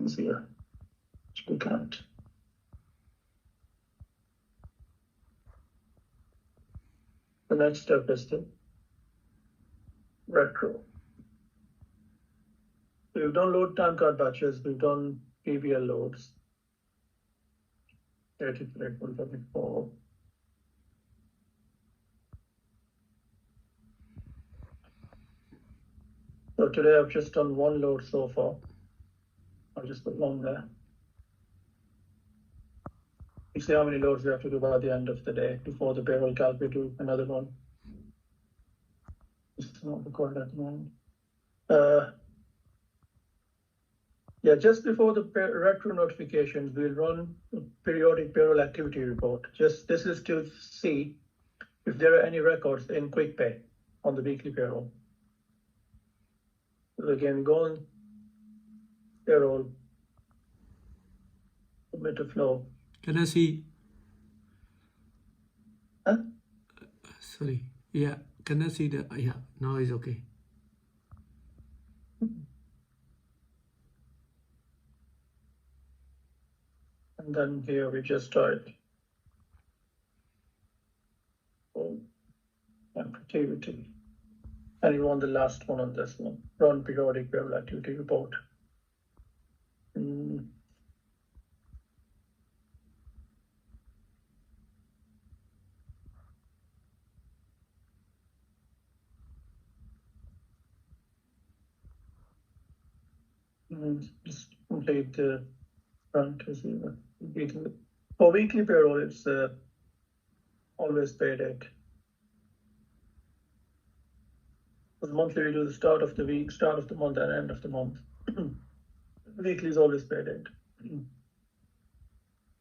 things here which we can't. The next step is the retro. We've done load time card batches, we've done PBL loads, 33.34. So today I've just done one load so far. I'll just put one there. You see how many loads we have to do by the end of the day before the payroll calculator do another one. It's not recorded at the moment. Yeah, just before the retro notifications, we'll run a periodic payroll activity report. This is to see if there are any records in QuickPay on the weekly payroll. So again, go on payroll, submit a flow. Can I see? Huh? Sorry. Yeah. Can I see the? Yeah. Now it's okay. And then here we just start activity. And you want the last one on this one. Run periodic payroll activity report. Just complete the front as well. For weekly payroll, it's always pay date. For the monthly, we do the start of the week, start of the month, and end of the month. Weekly is always pay date.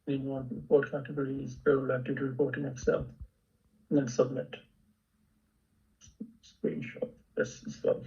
In one report category is payroll activity report in Excel, and then submit. Screenshot this as well.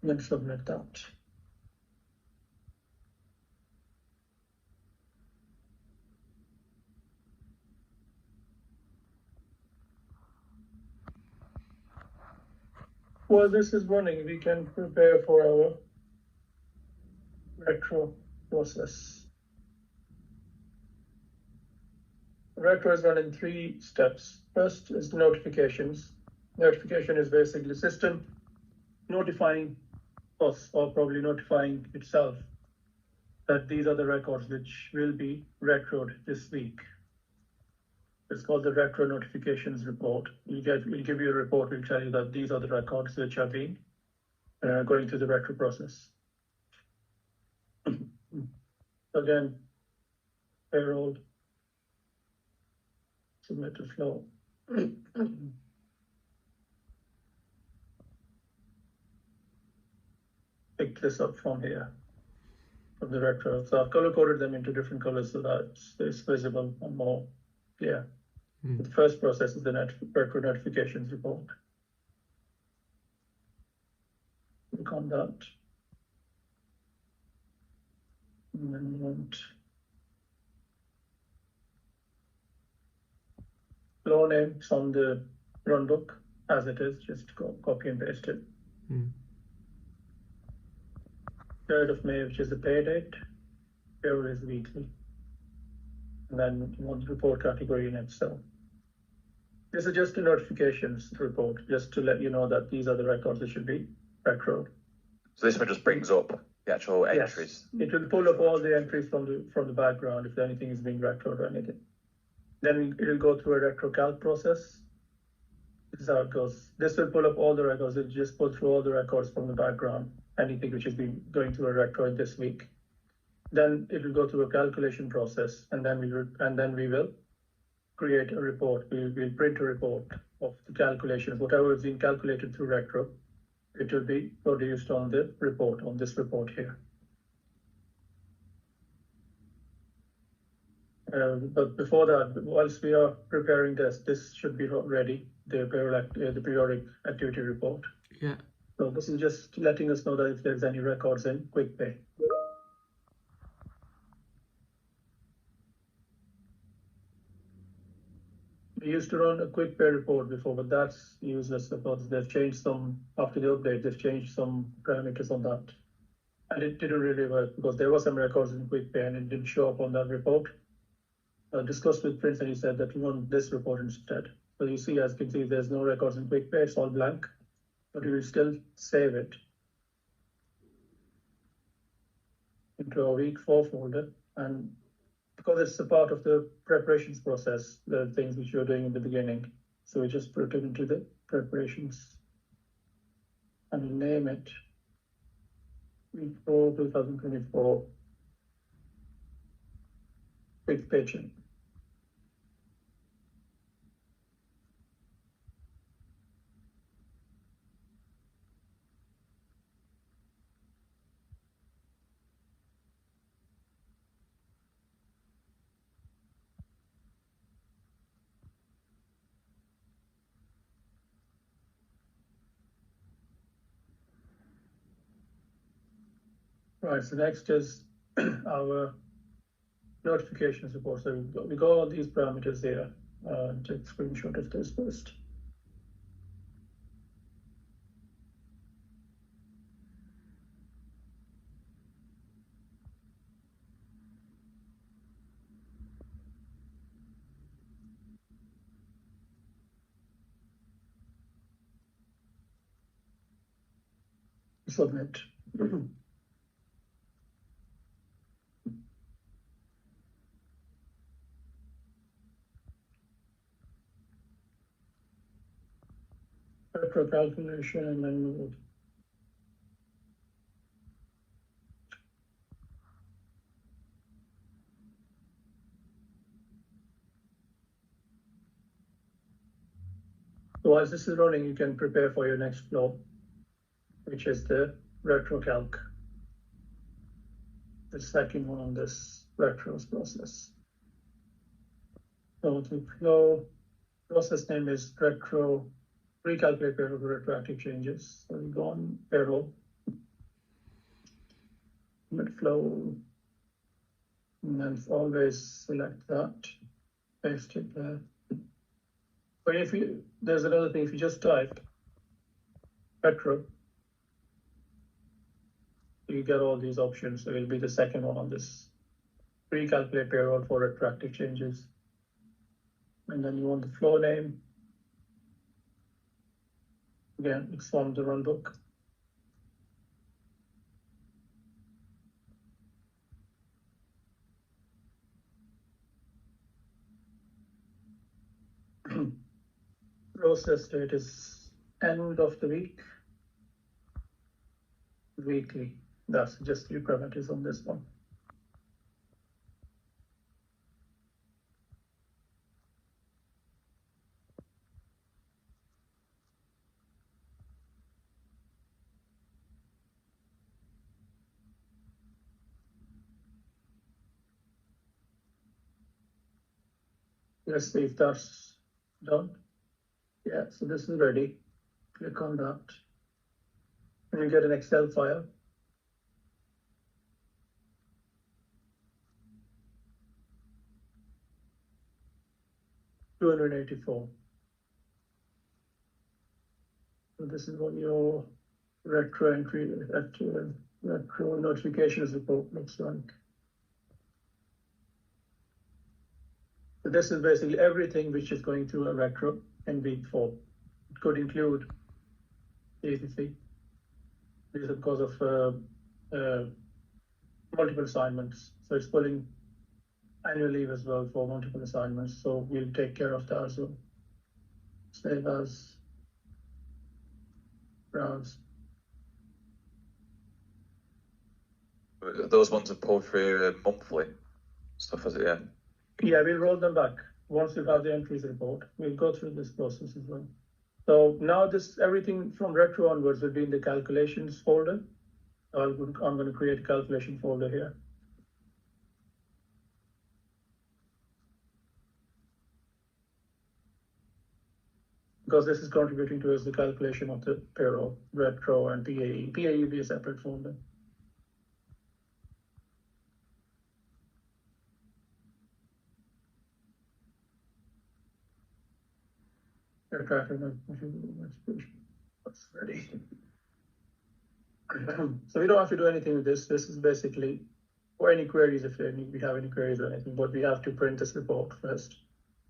And then submit that. While this is running, we can prepare for our retro process. Retro is run in 3 steps. First is the notifications. Notification is basically system notifying us, or probably notifying itself, that these are the records which will be retroed this week. It's called the retro notifications report. We'll give you a report, we'll tell you that these are the records which have been going through the retro process. Again, payroll, submit a flow. Pick this up from here, from the retro. So I've color coded them into different colors so that it's visible and more clear. The first process is the retro notifications report. Click on that. And then we want flow name from the run book as it is, just copy and paste it. 3rd of May, which is the pay date. Payroll is weekly. And then you want the report category in Excel. This is just a notifications report, just to let you know that these are the records that should be retroed. So this one just brings up the actual entries. Yes. It will pull up all the entries from the background if anything is being retroed or anything. Then it will go through a retro calc process. This is how it goes. This will pull up all the records. It will just pull through all the records from the background, anything which has been going through a retro this week. Then it will go through a calculation process, and then we will create a report. We'll print a report of the calculations, whatever is being calculated through retro. It will be produced on the report, on this report here. But before that, whilst we are preparing this should be ready. the periodic activity report. Yeah. So this is just letting us know that if there's any records in QuickPay. We used to run a QuickPay report before, but that's useless because they've changed some, after the update, they've changed some parameters on that. And it didn't really work because there were some records in QuickPay and it didn't show up on that report. I discussed with Prince and he said that we want this report instead. So you see, as you can see, there's no records in QuickPay, it's all blank, but we will still save it into a week 4 folder. And because it's a part of the preparations process, the things which you're doing in the beginning. So we just put it into the preparations and name it week 4, 2024, quick paycheck. Right, so next is our notifications report. So we got all these parameters here. Take a screenshot of this first. Submit. Retro calculation and then we'll so as this is running, you can prepare for your next flow, which is the retro calc, the second one on this retros process. So the flow process name is retro, recalculate payroll retroactive changes. So we go on payroll, mid flow, and then always select that, paste it there. But if you, there's another thing, if you just type retro, you get all these options. So it'll be the second one on this. Recalculate payroll for retroactive changes. And then you want the flow name. Again, it's from the runbook. Process date is end of the week. Weekly. That's just 3 parameters on this one. Let's see if that's done. Yeah, so this is ready. Click on that. And you get an Excel file. $284. So this is what your retro entry, retro notifications report looks like. So this is basically everything which is going through a retro in week 4. It could include ACC. This is because of multiple assignments. So it's pulling annual leave as well for multiple assignments. So we'll take care of that as well. Save as, browse. Those ones are pulled through monthly stuff, is it? Yeah. Yeah, we'll roll them back. Once we have the entries report, we'll go through this process as well. So now this, everything from retro onwards will be in the calculations folder. I'm going to create a calculation folder here. because this is contributing towards the calculation of the payroll, retro and PAE. PAE will be a separate folder. That's ready. So we don't have to do anything with this. This is basically for any queries, if we have any queries or anything, but we have to print this report first,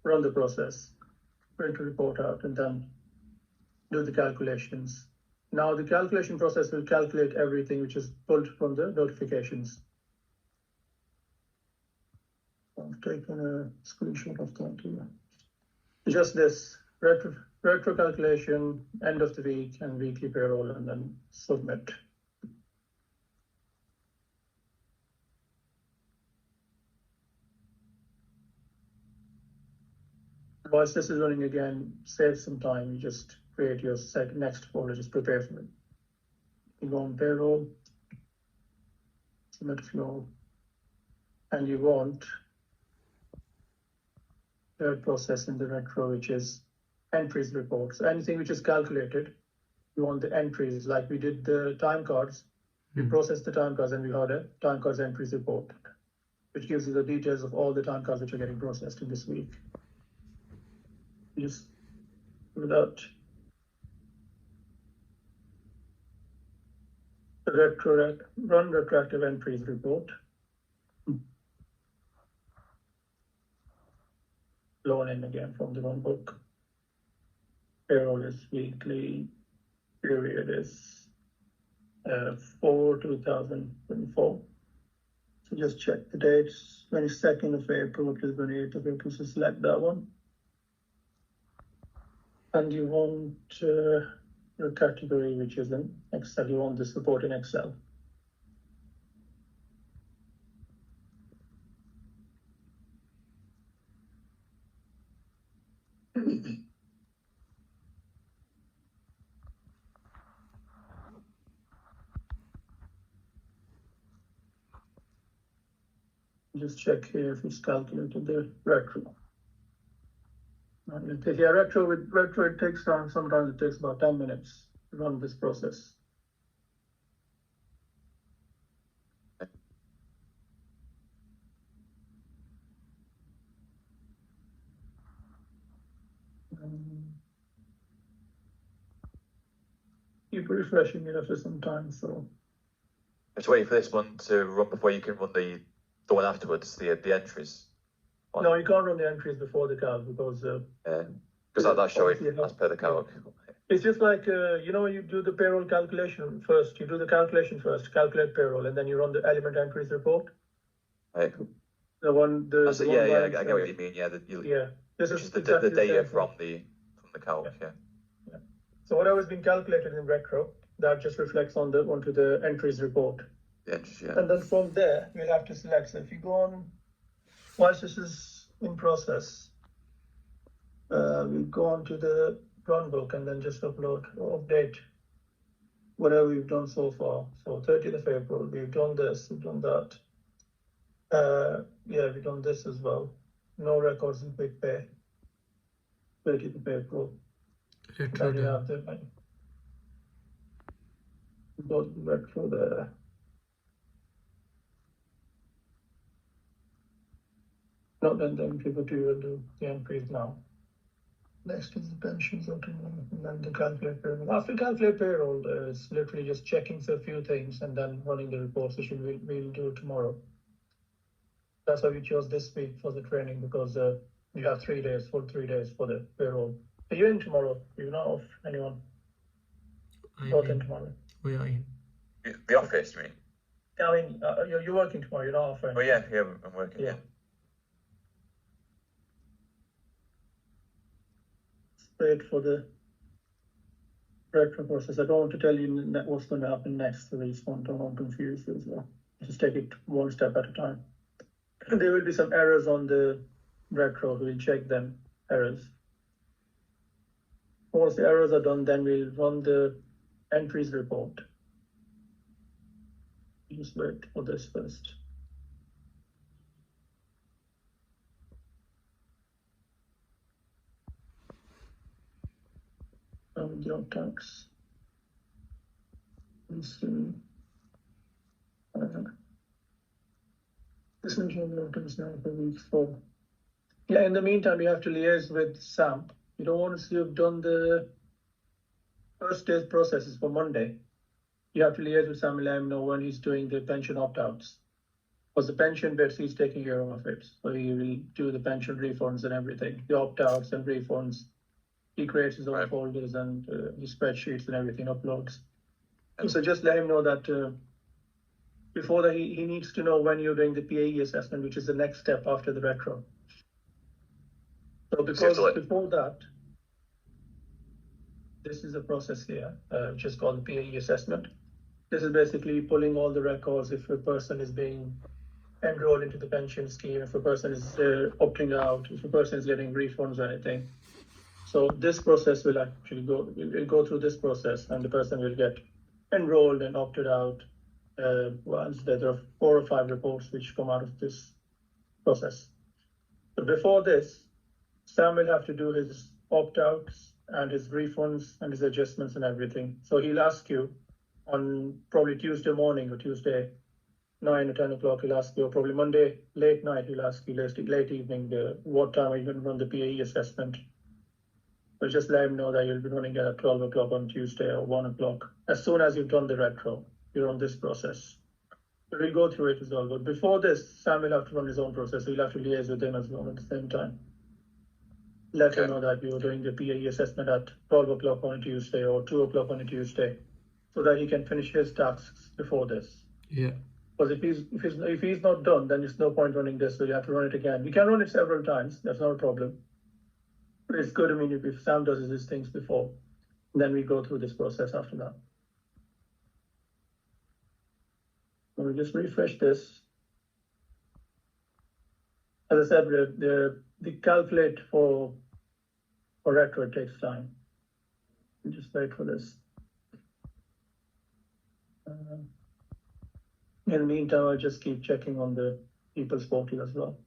run the process, print the report out, and then do the calculations. Now the calculation process will calculate everything which is pulled from the notifications. I've taken a screenshot of that here. Just this retro calculation, end of the week and weekly payroll, and then submit. Once this is running again, save some time. You just create your next folder, just prepare for it. You go on payroll, submit flow, and you want third process in the retro, which is entries report. So anything which is calculated, you want the entries, like we did the time cards. We processed the time cards and we had a time cards entries report, which gives you the details of all the time cards which are getting processed in this week. Just without the run retroactive entries report. Loan in again from the one book. Payroll is weekly. Period is 4/2024. So just check the dates. 22nd of April to 28th of April. So select that one. And you want your category, which is in Excel. You want this report in Excel. Just check here if it's calculated the retro. Yeah, retro, it takes time. Sometimes it takes about 10 minutes to run this process. Keep refreshing it after some time. So Just waiting for this one to run before you can run the one afterwards, the entries. No, you can't run the entries before the calc because that's showing as per the calc. It's just like when you do the payroll calculation first. You do the calculation first, calculate payroll, and then you run the element entries report. Right. The one, I get what you mean. Yeah, this is exactly the data from the calc. Yeah. So whatever's been calculated in retro, that just reflects onto the entries report. The entries, yeah. And then from there, we'll have to select. So if you go on, once this is in process, we go on to the run book and then just upload or update whatever we've done so far. So 30th of April, we've done this, we've done that. We've done this as well. No records in quick pay. 30th of April. Then you have the retro there. Not then people will do the entries now. Next is the pensions automatic, and then the calculate payroll. After calculate payroll, it's literally just checking a few things and then running the reports, which we'll do tomorrow. That's why we chose this week for the training, because you have 3 days, full 3 days for the payroll. Are you in tomorrow? You're not off, anyone? Both in tomorrow. We are in. The office, you mean? I mean, you're working tomorrow, you're not off, right? Oh, yeah, I'm working. Yeah. Wait for the retro process. I don't want to tell you what's going to happen next, so we just don't confuse you as well. Just take it one step at a time. There will be some errors on the retro. We'll check them, errors. Once the errors are done, then we'll run the entries report. Just wait for this first. The opt-outs. This mention is now for week 4. Yeah, in the meantime, you have to liaise with Sam. You don't want to you've done the first day's processes for Monday. You have to liaise with Sam and let him know when he's doing the pension opt-outs. Because the pension bits, he's taking care of it. So he will do the pension refunds and everything, the opt-outs and refunds. He creates his own folders and his spreadsheets and everything uploads. So just let him know that before that, he needs to know when you're doing the PAE assessment, which is the next step after the retro. So because before that, this is a process here, which is called the PAE assessment. This is basically pulling all the records if a person is being enrolled into the pension scheme, if a person is opting out, if a person is getting refunds or anything. So this process will actually go through this process, and the person will get enrolled and opted out. Once there are 4 or 5 reports which come out of this process. But before this, Sam will have to do his opt-outs and his refunds and his adjustments and everything. So he'll ask you on probably Tuesday morning or Tuesday 9 or 10 o'clock, he'll ask you, or probably Monday late night, he'll ask you late evening, what time are you going to run the PAE assessment? So just let him know that you'll be running it at 12 o'clock on Tuesday or 1 o'clock. As soon as you've done the retro, you're on this process. So we'll go through it as well. But before this, Sam will have to run his own process. So you'll have to liaise with him as well at the same time. Let him know that you're doing the PAE assessment at 12 o'clock on a Tuesday or 2 o'clock on a Tuesday, so that he can finish his tasks before this. Yeah. Because if he's not done, then there's no point running this. So you have to run it again. You can run it several times. That's not a problem. But it's good. I mean, if Sam does his things before, then we go through this process after that. So we just refresh this. As I said, the calculate for retro takes time. We just wait for this. In the meantime, I'll just keep checking on the people's portal as well.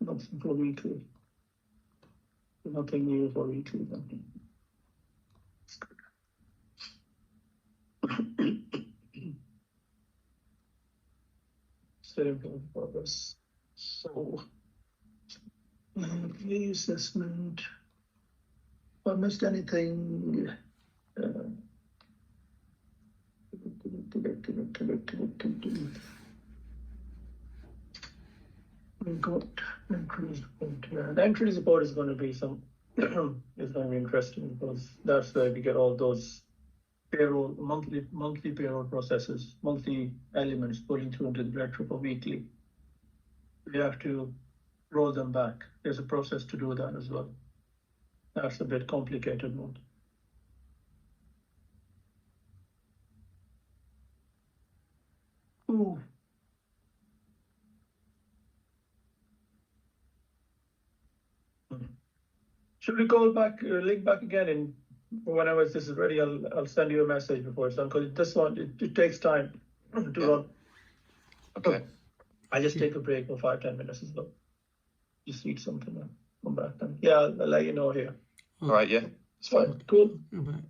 Nothing for weekly. Nothing new for weekly. Still in progress. So, the assessment. If I missed anything, we got entries report here. The entries report is going to be is going to be interesting, because that's where we get all those payroll, monthly payroll processes, monthly elements pulling through into the retro for weekly. We have to roll them back. There's a process to do that as well. That's a bit complicated one. Ooh. Should we call back, link back again, and whenever this is ready, I'll send you a message before it's done, because this one, it takes time to run. Okay. I'll just take a break for 5-10 minutes as well. Just eat something and come back then. Yeah, I'll let you know here. All right, yeah, it's fine. Cool. Bye.